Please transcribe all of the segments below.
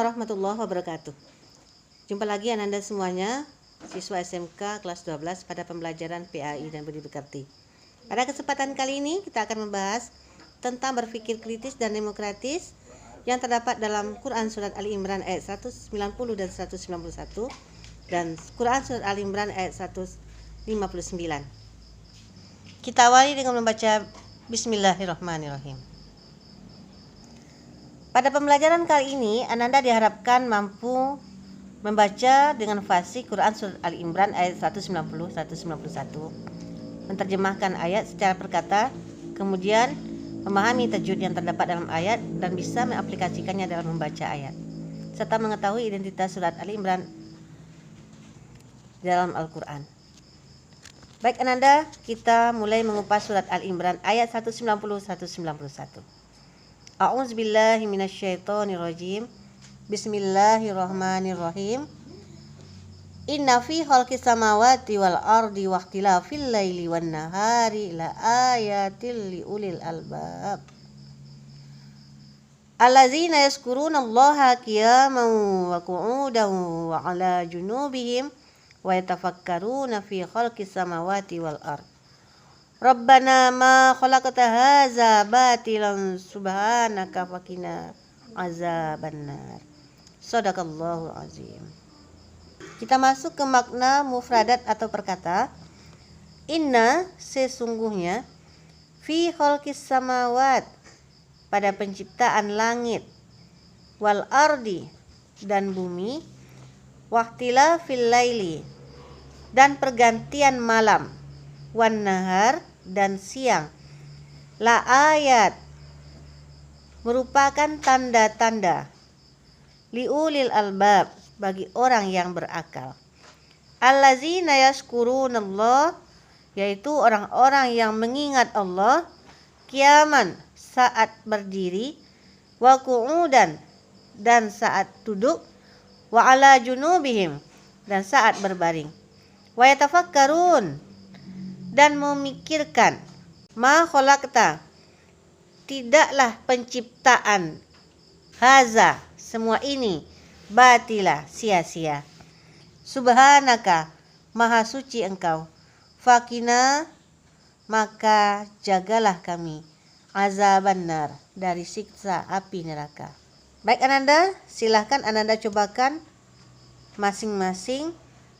warahmatullahi wabarakatuh. Jumpa lagi Ananda semuanya, siswa SMK kelas 12 pada pembelajaran PAI dan Budi Pekerti. Pada kesempatan kali ini kita akan membahas tentang berpikir kritis dan demokratis yang terdapat dalam Quran Surat Ali Imran ayat 190 dan 191 dan Quran Surat Ali Imran ayat 159. Kita awali dengan membaca Bismillahirrahmanirrahim. Pada pembelajaran kali ini, Ananda diharapkan mampu membaca dengan fasih Quran Surat Ali Imran ayat 190-191, menerjemahkan ayat secara perkata, kemudian memahami tajwid yang terdapat dalam ayat dan bisa mengaplikasikannya dalam membaca ayat, serta mengetahui identitas Surat Ali Imran dalam Al-Quran. Baik Ananda, kita mulai mengupas Surat Ali Imran ayat 190-191. A'udzubillahi minasyaitonirrajim. Bismillahirrahmanirrahim. Inna fi khalqis samawati wal ardi wa ikhtilafil laili wan nahari la ayatil liulil albab. Allazina yazkurunallaha qiyaman wa qu'udan wa 'ala junubihim wa yatafakkaruna fi khalqis samawati wal ardi. Rabbana ma khalaqta hadza batilan subhanaka faqina azabannar. Shadaqallahu azim. Kita masuk ke makna mufradat atau perkata. Inna, sesungguhnya, fi khalqis samawat, pada penciptaan langit, wal ardi, dan bumi, waqtilafil laili, dan pergantian malam, wan nahar, dan siang, la ayat, merupakan tanda-tanda, liulil albab, bagi orang yang berakal. Allazina yazkurunallah, yaitu orang-orang yang mengingat Allah, qiyaman, saat berdiri, wa qu'udan, dan saat duduk, wa ala junubihim, dan saat berbaring, wa yatafakkarun, dan memikirkan, ma khalaqta, tidaklah penciptaan, haza, semua ini, batila, sia-sia, subhanaka, maha suci engkau, fakina, maka jagalah kami, azabannar, dari siksa api neraka. Baik Ananda, silahkan Ananda cobakan masing-masing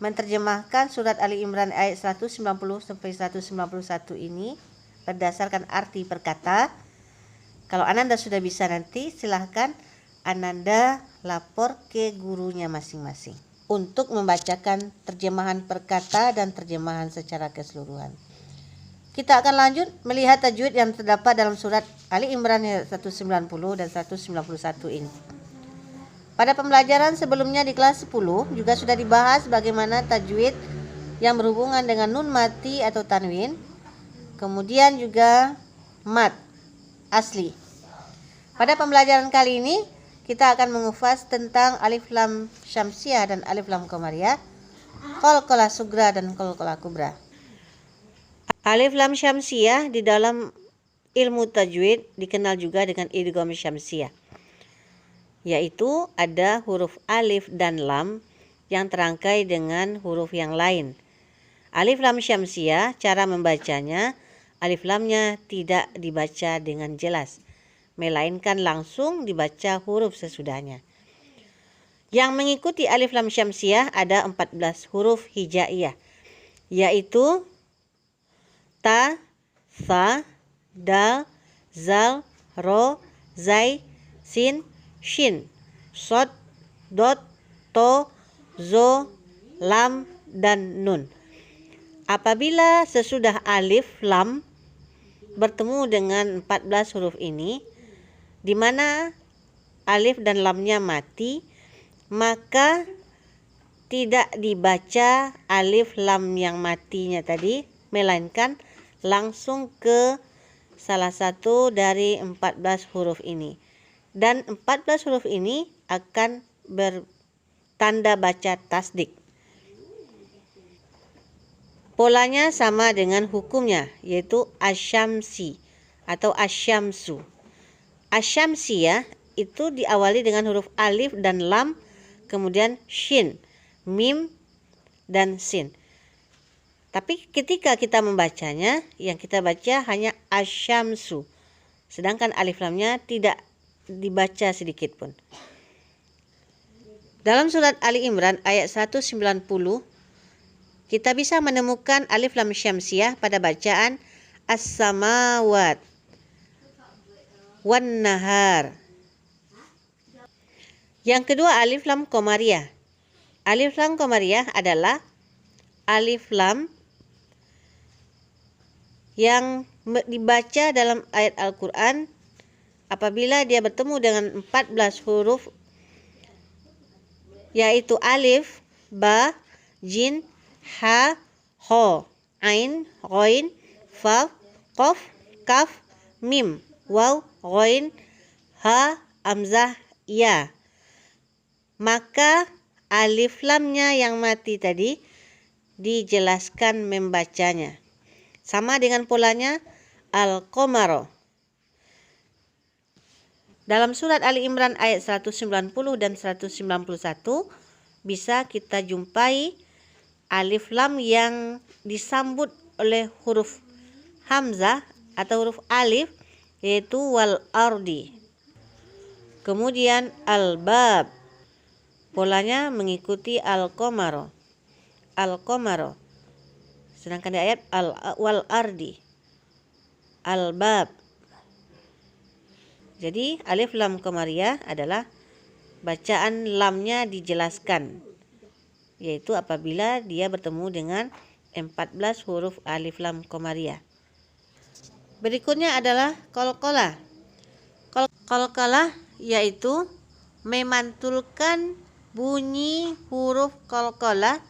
menerjemahkan surat Ali Imran ayat 190 sampai 191 ini berdasarkan arti perkata. Kalau Ananda sudah bisa, nanti silahkan Ananda lapor ke gurunya masing-masing untuk membacakan terjemahan perkata dan terjemahan secara keseluruhan. Kita akan lanjut melihat tajwid yang terdapat dalam surat Ali Imran ayat 190 dan 191 ini. Pada pembelajaran sebelumnya di kelas 10 juga sudah dibahas bagaimana tajwid yang berhubungan dengan nun mati atau tanwin, kemudian juga mat asli. Pada pembelajaran kali ini kita akan mengupas tentang alif lam syamsiah dan alif lam qamariyah, qalqalah sugra dan qalqalah kubra. Alif lam syamsiah di dalam ilmu tajwid dikenal juga dengan idgham syamsiah, yaitu ada huruf alif dan lam yang terangkai dengan huruf yang lain. Alif lam syamsiah, cara membacanya, alif lamnya tidak dibaca dengan jelas, melainkan langsung dibaca huruf sesudahnya. Yang mengikuti alif lam syamsiah ada 14 huruf hijaiyah, yaitu ta, tha, dal, zal, ro, zai, sin, shin, sod, dot, to, zo, lam, dan nun. Apabila sesudah alif lam bertemu dengan 14 huruf ini, di mana alif dan lamnya mati, maka tidak dibaca alif lam yang matinya tadi, melainkan langsung ke salah satu dari 14 huruf ini. Dan 14 huruf ini akan bertanda baca tasdik. Polanya sama dengan hukumnya, yaitu asyamsi atau asyamsu. Asyamsiyah itu diawali dengan huruf alif dan lam, kemudian shin, mim, dan sin. Tapi ketika kita membacanya, yang kita baca hanya asyamsu. Sedangkan alif lamnya tidak dibaca sedikit pun. Dalam surat Ali Imran ayat 190, kita bisa menemukan alif lam syamsiyah pada bacaan as-samawat wan nahar. Yang kedua, alif lam qamariyah. Alif lam qamariyah adalah alif lam yang dibaca dalam ayat Al-Quran apabila dia bertemu dengan 14 huruf, yaitu alif, ba, jin, ha, ho, ain, ghain, fa, qaf, kaf, mim, waw, ghain, ha, hamzah, ya. Maka alif lamnya yang mati tadi dijelaskan membacanya. Sama dengan polanya al-qamaro. Dalam surat Ali Imran ayat 190 dan 191 bisa kita jumpai alif lam yang disambut oleh huruf hamzah atau huruf alif, yaitu wal ardi. Kemudian al-bab, polanya mengikuti al-qamaro. Al-qamaro. Sedangkan di ayat wal ardi, al-bab. Jadi alif lam qamariyah adalah bacaan lamnya dijelaskan, yaitu apabila dia bertemu dengan 14 huruf alif lam qamariyah. Berikutnya adalah qalqalah. Qalqalah yaitu memantulkan bunyi huruf qalqalah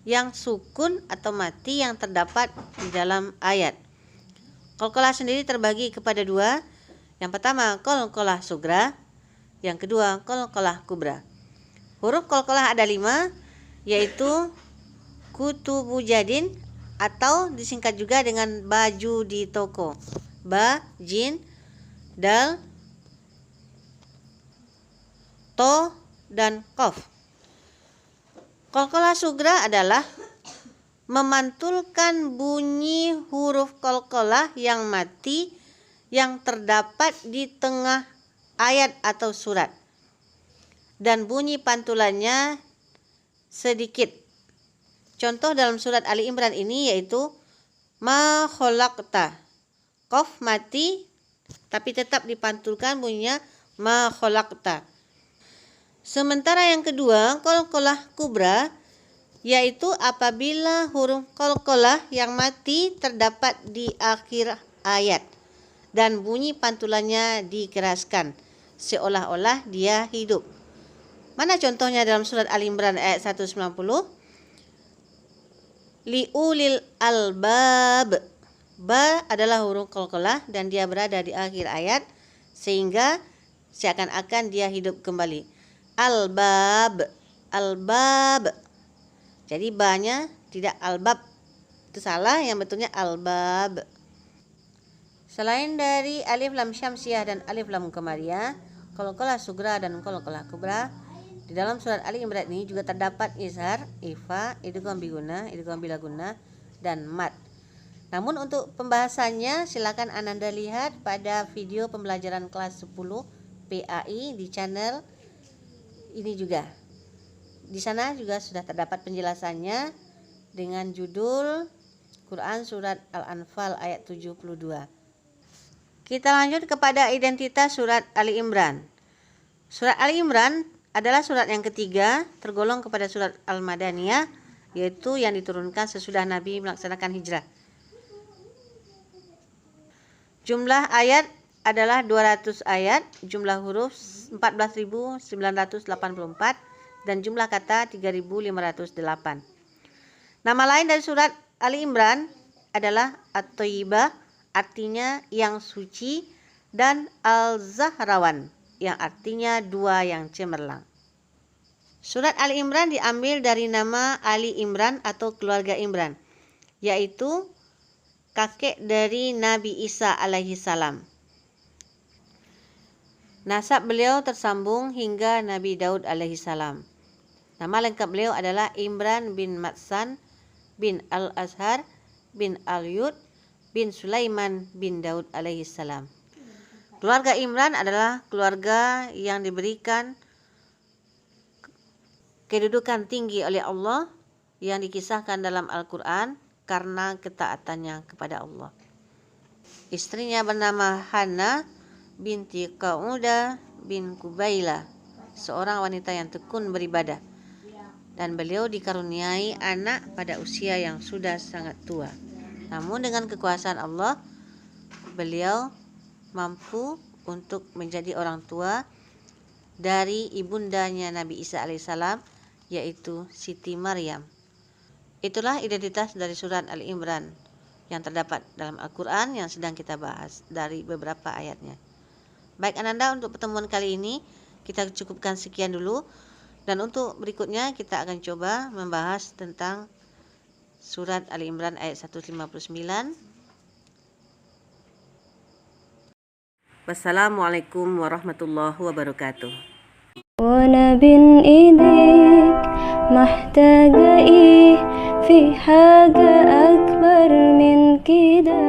yang sukun atau mati yang terdapat di dalam ayat. Qalqalah sendiri terbagi kepada dua. Yang pertama qalqalah sugra, yang kedua qalqalah kubra. Huruf qalqalah ada 5, yaitu kutubu jadin atau disingkat juga dengan baju di toko. Ba, jin, dal, to, dan qaf. Qalqalah sugra adalah memantulkan bunyi huruf qalqalah yang mati yang terdapat di tengah ayat atau surat, dan bunyi pantulannya sedikit. Contoh dalam surat Ali Imran ini yaitu ma khalaqta. Qaf mati tapi tetap dipantulkan bunyinya ma khalaqta. Sementara yang kedua, qalqalah kubra, yaitu apabila huruf qalqalah yang mati terdapat di akhir ayat dan bunyi pantulannya dikeraskan seolah-olah dia hidup. Mana contohnya dalam surat Ali Imran ayat 190? Liulil albab. Ba adalah huruf qalqalah dan dia berada di akhir ayat sehingga seakan-akan dia hidup kembali. Albab, albab. Jadi ba-nya tidak albab, itu salah, yang betulnya albab. Selain dari alif lam syamsiyah dan alif lam qamariyah, qalqalah sugra dan qalqalah kubra, di dalam surat Ali Imran ini juga terdapat izhar, ifa, idgham biguna, idgham bila gunnah, dan mad. Namun untuk pembahasannya silakan Ananda lihat pada video pembelajaran kelas 10 PAI di channel ini juga. Di sana juga sudah terdapat penjelasannya dengan judul Quran Surat Al-Anfal ayat 72. Kita lanjut kepada identitas surat Ali Imran. Surat Ali Imran adalah surat yang ketiga, tergolong kepada surat Al-Madaniyah, yaitu yang diturunkan sesudah Nabi melaksanakan hijrah. Jumlah ayat adalah 200 ayat, jumlah huruf 14.984, dan jumlah kata 3.508. Nama lain dari surat Ali Imran adalah At-Thayyibah, artinya yang suci, dan Al-Zahrawan, yang artinya dua yang cemerlang. Surat Ali Imran diambil dari nama Ali Imran atau keluarga Imran, yaitu kakek dari Nabi Isa alaihi salam. Nasab beliau tersambung hingga Nabi Daud alaihissalam. Nama lengkap beliau adalah Imran bin Matsan bin Al-Azhar bin Al-Yud bin Sulaiman bin Daud alaihissalam. Keluarga Imran adalah keluarga yang diberikan kedudukan tinggi oleh Allah yang dikisahkan dalam Al-Quran karena ketaatannya kepada Allah. Istrinya bernama Hannah binti Qaudah bin Kubaila, seorang wanita yang tekun beribadah, dan beliau dikaruniai anak pada usia yang sudah sangat tua. Namun dengan kekuasaan Allah, beliau mampu untuk menjadi orang tua dari ibundanya Nabi Isa alaihissalam, yaitu Siti Maryam. Itulah identitas dari surat Al-Imran yang terdapat dalam Al-Quran yang sedang kita bahas dari beberapa ayatnya. Baik Ananda, untuk pertemuan kali ini kita cukupkan sekian dulu, dan untuk berikutnya kita akan coba membahas tentang surat Ali Imran ayat 159. Wassalamualaikum warahmatullahi wabarakatuh. وأنا بين إيديك محتاجة إيه في حاجة أكبر من كده.